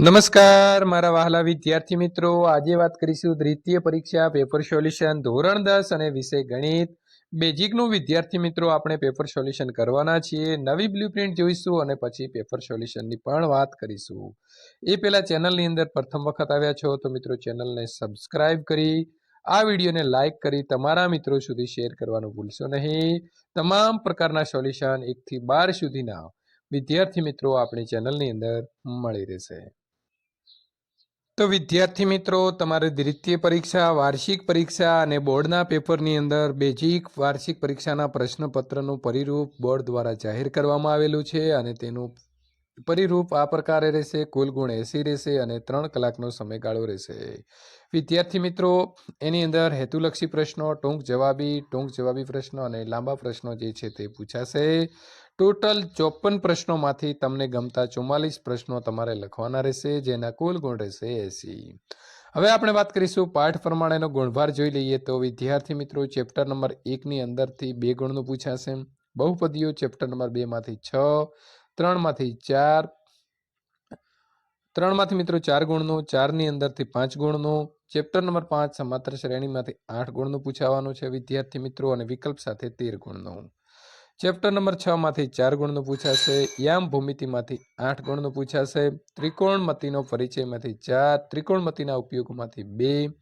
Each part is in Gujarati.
નમસ્કાર મારા વહાલા વિદ્યાર્થી મિત્રો, આજે વાત કરીશું દ્વિતીય પરીક્ષા પેપર સોલ્યુશન ધોરણ 10 અને વિષય ગણિત બેઝિકનું. વિદ્યાર્થી મિત્રો, આપણે પેપર સોલ્યુશન કરવાના છીએ. નવી બ્લુપ્રિન્ટ જોઈશું અને પછી પેપર સોલ્યુશનની પણ વાત કરીશું. એ પહેલા ચેનલની અંદર પ્રથમ વખત આવ્યા છો તો મિત્રો ચેનલને સબસ્ક્રાઇબ કરી આ વિડીયોને લાઇક કરી તમારા મિત્રો સુધી શેર કરવાનું ભૂલશો નહીં. તમામ પ્રકારના સોલ્યુશન 1 થી 12 સુધીના વિદ્યાર્થી મિત્રો આપણી ચેનલની અંદર મળી રહેશે. તો વિદ્યાર્થી મિત્રો, તમારે દ્વિતીય પરીક્ષા, વાર્ષિક પરીક્ષા અને બોર્ડના પેપરની અંદર બેઝિક વાર્ષિક પરીક્ષાના પ્રશ્નપત્રનું પરિરૂપ બોર્ડ દ્વારા જાહેર કરવામાં આવેલું છે અને તેનું પરિરૂપ આ પ્રકારે રહેશે. કુલ ગુણ 80 રહેશે અને 3 કલાકનો સમયગાળો રહેશે. વિદ્યાર્થી મિત્રો, એની અંદર હેતુલક્ષી પ્રશ્નો, ટૂંક જવાબી પ્રશ્નો અને લાંબા પ્રશ્નો જે છે તે પૂછાશે. ટોટલ 54 પ્રશ્નોમાંથી તમને ગમતા 44 પ્રશ્નો તમારે લખવાના રહેશે, જેના કુલ ગુણ રહેશે 80. હવે આપણે વાત કરીશું પાઠ પ્રમાણેનો ગુણભાર જોઈ લઈએ તો વિદ્યાર્થી મિત્રો, ચેપ્ટર નંબર 1ની અંદરથી 2 ગુણનું પૂછાશે. બહુપદીઓ ચેપ્ટર નંબર 2 માંથી 6, 3 માંથી 4, 3 માંથી મિત્રો 4 ગુણનું, 4ની અંદરથી 5 ગુણનું. ચેપ્ટર નંબર 5 સમાંતર શ્રેણીમાંથી 8 ગુણનું પૂછાવાનું છે વિદ્યાર્થી મિત્રો, અને વિકલ્પ સાથે 13 ગુણનું. ચેપ્ટર નંબર 6 માંથી 4 ગુણનું પૂછાશે. યામ ભૂમિતિમાંથી 8 ગુણનું પૂછાશે. ત્રિકોણમતિનો પરિચયમાંથી 4, ત્રિકોણમતિના ઉપયોગમાંથી 2,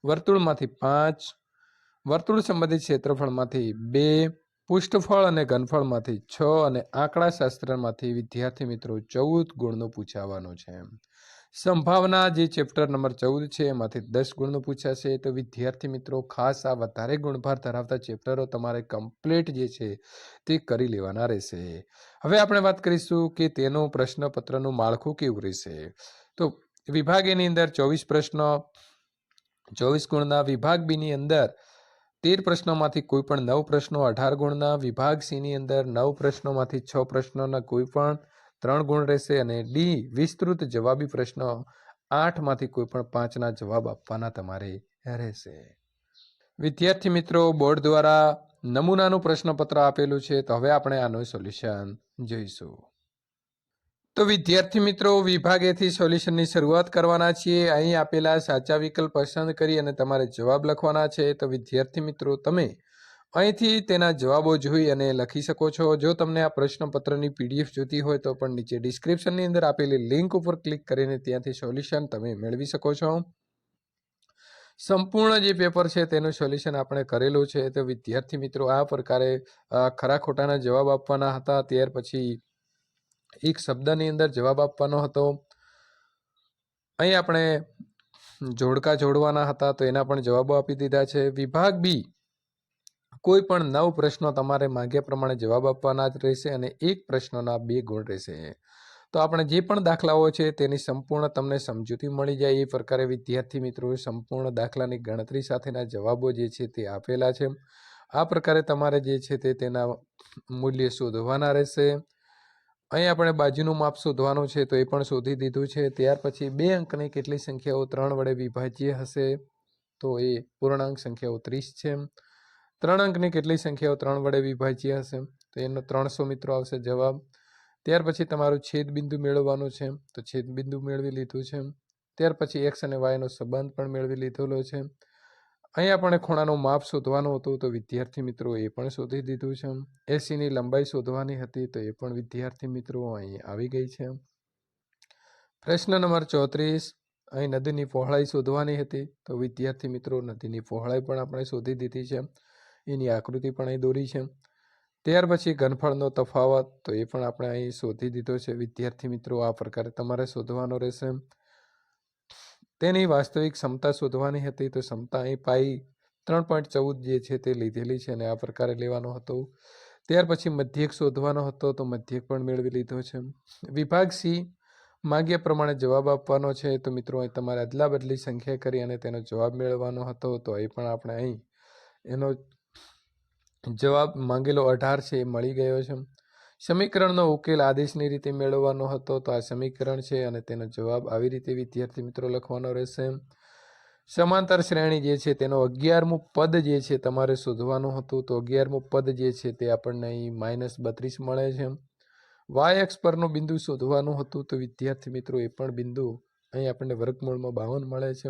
વર્તુળમાંથી 5, વર્તુળ સંબંધિત ક્ષેત્રફળમાંથી 2, પૃષ્ઠફળ અને ઘનફળમાંથી 6 અને આંકડા શાસ્ત્રમાંથી વિદ્યાર્થી મિત્રો 14 ગુણનું પૂછાવાનું છે. સંભાવના જે ચેપ્ટર નંબર 14 છે એમાંથી 10 ગુણનું પૂછાશે. તો વિદ્યાર્થી મિત્રો, ખાસ આ વધારે ગુણભાર ધરાવતા ચેપ્ટરો તમારે કમ્પ્લીટ જે છે તે કરી લેવાના રહેશે. હવે આપણે વાત કરીશું કે તેનું પ્રશ્નપત્રનું માળખું કેવું રહેશે. તો વિભાગ એની અંદર 24 પ્રશ્નો, 24 ગુણના. વિભાગ બીની અંદર 13 પ્રશ્નોમાંથી કોઈ પણ 9 પ્રશ્નો 18 ગુણના. વિભાગ સીની અંદર 9 પ્રશ્નોમાંથી 6 પ્રશ્નોના કોઈ પણ 3 ગુણ રહેશે અને ડી વિસ્તૃત જવાબી પ્રશ્નો 8માંથી કોઈ પણ 5ના જવાબ આપવાના તમારે રહેશે. વિદ્યાર્થી મિત્રો, બોર્ડ દ્વારા નમૂનાનું પ્રશ્નપત્ર આપેલું છે, તો હવે આપણે આનું સોલ્યુશન જોઈશું. તો વિદ્યાર્થી મિત્રો, વિભાગ એથી સોલ્યુશનની શરૂઆત કરવાના છીએ. અહીં આપેલા સાચા વિકલ્પ પસંદ કરી અને તમારે જવાબ લખવાના છે. તો વિદ્યાર્થી મિત્રો, તમે અહીંથી તેના જવાબો જોઈ અને લખી શકો છો. જો તમને આ પ્રશ્નપત્રની PDF જોતી હોય તો પણ નીચે ડિસ્ક્રિપ્શનની અંદર આપેલી લિંક ઉપર ક્લિક કરીને ત્યાંથી સોલ્યુશન તમે મેળવી શકો છો. સંપૂર્ણ જે પેપર છે તેનું સોલ્યુશન આપણે કરેલું છે. તો વિદ્યાર્થી મિત્રો, આ પ્રકારે ખરા ખોટાના જવાબ આપવાના હતા. ત્યાર પછી એક શબ્દની અંદર જવાબ આપવાનો હતો. અહીં આપણે જોડકા જોડવાના હતા, તો એના પણ જવાબો આપી દીધા છે. વિભાગ બી, કોઈ પણ 9 પ્રશ્નો તમારે માંગ્યા પ્રમાણે જવાબ આપવાના જ રહેશે અને એક પ્રશ્નના 2 ગુણ રહેશે. તો આપણે જે પણ દાખલાઓ છે તેની સંપૂર્ણ તમને સમજૂતી મળી જાય એ પ્રકારે વિદ્યાર્થી મિત્રો સંપૂર્ણ દાખલાની ગણતરી સાથેના જવાબો જે છે તે આપેલા છે. આ પ્રકારે તમારે જે છે તે તેના મૂલ્ય શોધવાના રહેશે. અહીં આપણે બાજુનું માપ શોધવાનું છે, તો એ પણ શોધી દીધું છે. ત્યાર પછી 2 અંકની કેટલી સંખ્યાઓ 3 વડે વિભાજ્ય હશે, તો એ પૂર્ણાંક સંખ્યાઓ 30 છે. 3 અંકની કેટલી સંખ્યાઓ 3 વડે વિભાજ્ય હશે, તો એનો 300 મિત્રો આવશે જવાબ. ત્યાર પછી તમારું છેદબિંદુ મેળવવાનું છે, તો છેદબિંદુ મેળવી લીધું છે. ત્યાર પછી x અને y નો સંબંધ પણ મેળવી લીધેલો છે. અહીં આપણે ખૂણાનું માપ શોધવાનું હતું, તો વિદ્યાર્થી મિત્રો એ પણ શોધી દીધું છે. 80ની લંબાઈ શોધવાની હતી, તો એ પણ વિદ્યાર્થી મિત્રો અહીં આવી ગઈ છે. પ્રશ્ન નંબર 34, અહીં નદીની પહોળાઈ શોધવાની હતી, તો વિદ્યાર્થી મિત્રો નદીની પહોળાઈ પણ આપણે શોધી દીધી છે. એની આકૃતિ પણ અહીં દોરી છે. ત્યાર પછી ઘનફળનો તફાવત, તો એ પણ આપણે અહીં શોધી દીધો છે. વિદ્યાર્થી મિત્રો, આ પ્રકારે તમારે શોધવાનો રહેશે. તેની વાસ્તવિક ક્ષમતા શોધવાની હતી, તો ક્ષમતા અહીં પાઈ 3.14 જે છે તે લીધેલી છે અને આ પ્રકારે લેવાનો હતો. ત્યાર પછી મધ્યક શોધવાનો હતો, તો મધ્યક પણ મેળવી લીધો છે. વિભાગ સી, માંગ્યા પ્રમાણે જવાબ આપવાનો છે, તો મિત્રો અહીં તમારે અદલા બદલી સંખ્યા કરી અને તેનો જવાબ મેળવવાનો હતો, તો અહીં પણ આપણે અહીં એનો જવાબ માંગેલો 18 છે એ મળી ગયો છે. સમીકરણનો ઉકેલ આદેશની રીતે મેળવવાનો હતો, તો આ સમીકરણ છે અને તેનો જવાબ આવી રીતે વિદ્યાર્થી મિત્રો લખવાનો રહેશે. સમાંતર શ્રેણી જે છે તેનો 11મું પદ જે છે તમારે શોધવાનું હતું, તો 11મું પદ જે છે તે આપણને અહીં -32 મળે છે. વાય અક્ષ પરનું બિંદુ શોધવાનું હતું. તો વિદ્યાર્થી મિત્રો એ પણ બિંદુ અહીં આપણને વર્ગમૂળમાં 52 મળે છે.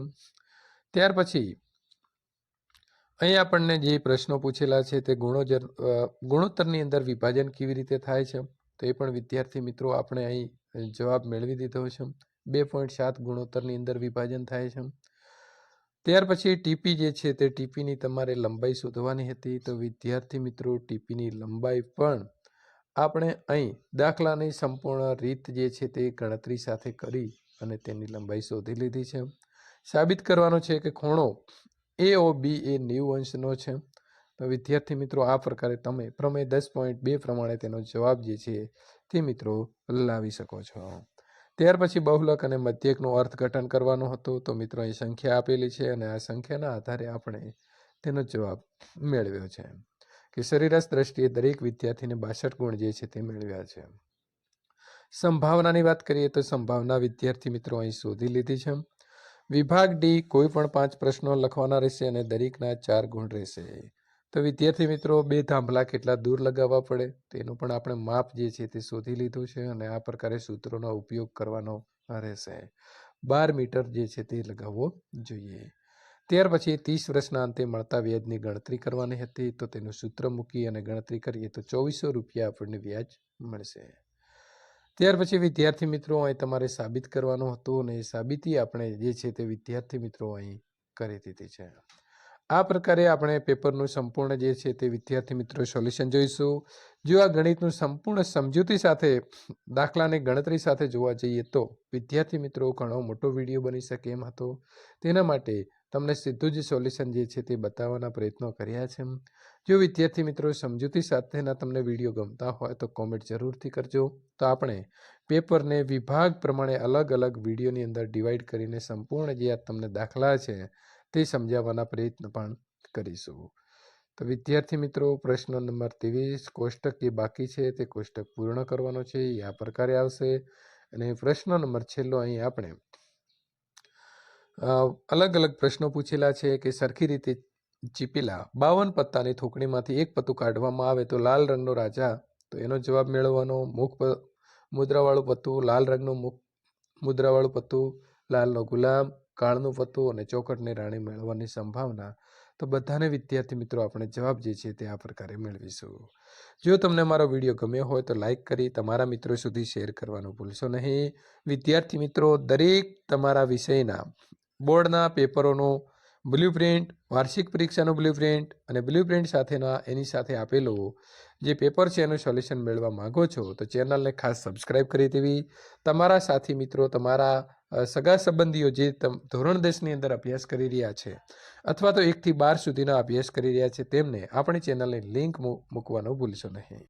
ત્યાર પછી અહીં આપણને જે પ્રશ્નો પૂછેલા છે તે ગુણોત્તરની અંદર વિભાજન કેવી રીતે થાય છે, તો એ પણ વિદ્યાર્થી મિત્રો આપણે અહીં જવાબ મેળવી દીધો છે. 2.7 ગુણોત્તરની અંદર વિભાજન થાય છે. ત્યાર પછી ટીપી જે છે તે ટીપીની તમારે લંબાઈ શોધવાની હતી. તો વિદ્યાર્થી મિત્રો ટીપીની લંબાઈ પણ આપણે અહીં દાખલાની સંપૂર્ણ રીત જે છે તે ગણતરી સાથે કરી અને તેની લંબાઈ શોધી લીધી છે. સાબિત કરવાનો છે કે ખૂણો AOB એ 90 અંશનો છે. તો વિદ્યાર્થી મિત્રો આ પ્રકારે તમે પ્રમેય 10.2 પ્રમાણે તેનો જવાબ જે છે તે મિત્રો લાવી શકો છો. ત્યાર પછી બહુલક અને મધ્યકનું અર્થઘટન કરવાનું હતું. તો મિત્રો અહીં સંખ્યા આપેલી છે અને આ સંખ્યાના આધારે આપણે તેનો જવાબ મેળવ્યો છે કે સરેરાશ દ્રષ્ટિએ દરેક વિદ્યાર્થીને 62 ગુણ જે છે તે મેળવ્યા છે. સંભાવનાની વાત કરીએ તો સંભાવના વિદ્યાર્થી મિત્રો અહીં શોધી લીધી છે. વિભાગ ડી કોઈ પણ 5 પ્રશ્નો લખવાના રહેશે અને દરેકના 4 ગુણ રહેશે. તો વિદ્યાર્થી મિત્રો 2 થાંભલા કેટલા દૂર લગાવવા પડે તેનું પણ આપણે માપ જે છે તે શોધી લીધું છે અને આ પ્રકારે સૂત્રોનો ઉપયોગ કરવાનો રહેશે. 12 મીટર જે છે તે લગાવવો જોઈએ. ત્યાર પછી 30 વર્ષના અંતે મળતા વ્યાજની ગણતરી કરવાની હતી. તો તેનું સૂત્ર મૂકી અને ગણતરી કરીએ તો 2400 રૂપિયા આપણને વ્યાજ મળશે. ત્યાર પછી વિદ્યાર્થી મિત્રો અહીં તમારે સાબિત કરવાનું હતું અને સાબિતી આપણે જે છે તે વિદ્યાર્થી મિત્રો અહીં કરી દીધી છે. આ પ્રકારે આપણે પેપરનું સંપૂર્ણ જે છે તે વિદ્યાર્થી મિત્રો સોલ્યુશન જોઈશું. જો આ ગણિતનું સંપૂર્ણ સમજૂતી સાથે દાખલાની ગણતરી સાથે જોવા જઈએ તો વિદ્યાર્થી મિત્રો ઘણો મોટો વિડીયો બની શકે એમ હતો. તેના માટે તમને સીધું જ સોલ્યુશન જે છે તે બતાવવાના પ્રયત્નો કર્યા છે. જો વિદ્યાર્થી મિત્રો સમજૂતી સાથેના તમને વિડીયો ગમતા હોય તો કોમેન્ટ જરૂરથી કરજો. તો આપણે પેપરને વિભાગ પ્રમાણે અલગ અલગ વિડીયોની અંદર ડિવાઈડ કરીને સંપૂર્ણ જે આ તમને દાખલા છે તે સમજાવવાના પ્રયત્ન પણ કરીશું. તો વિદ્યાર્થી મિત્રો પ્રશ્ન નંબર 23 કોષ્ટક જે બાકી છે તે કોષ્ટક પૂર્ણ કરવાનો છે. એ આ પ્રકારે આવશે અને પ્રશ્ન નંબર છેલ્લો અહીં આપણે અલગ અલગ પ્રશ્નો પૂછેલા છે કે સરખી રીતે ચીપેલા 52 પત્તાની થોકણીમાંથી એક પત્તું કાઢવામાં આવે તો લાલ રંગનો રાજા, તો એનો જવાબ મેળવવાનો. મુખ મુદ્રાવાળું પત્તું, લાલ રંગનું મુખ મુદ્રાવાળું પત્તું, લાલનો ગુલામ, કાળનું પત્તું અને ચોકટની રાણી મેળવવાની સંભાવના. તો બધાને વિદ્યાર્થી મિત્રો આપણે જવાબ જે છે તે આ પ્રકારે મેળવીશું. જો તમને મારો વિડીયો ગમ્યો હોય તો લાઈક કરી તમારા મિત્રો સુધી શેર કરવાનું ભૂલશો નહીં. વિદ્યાર્થી મિત્રો દરેક તમારા વિષયના બોર્ડના પેપરોનો બ્લુપ્રિન્ટ, વાર્ષિક પરીક્ષાનું બ્લુપ્રિન્ટ અને બ્લુપ્રિન્ટ સાથેના એની સાથે આપેલું જે પેપર છે એનું સોલ્યુશન મેળવવા માંગો છો તો ચેનલને ખાસ સબસ્ક્રાઈબ કરી દેવી. તમારા સાથી મિત્રો, તમારા સગા સંબંધીઓ જે ધોરણ 10ની અંદર અભ્યાસ કરી રહ્યા છે અથવા તો 1 થી 12 સુધીના અભ્યાસ કરી રહ્યા છે તેમને આપણી ચેનલની લિંક મૂકવાનું ભૂલશો નહીં.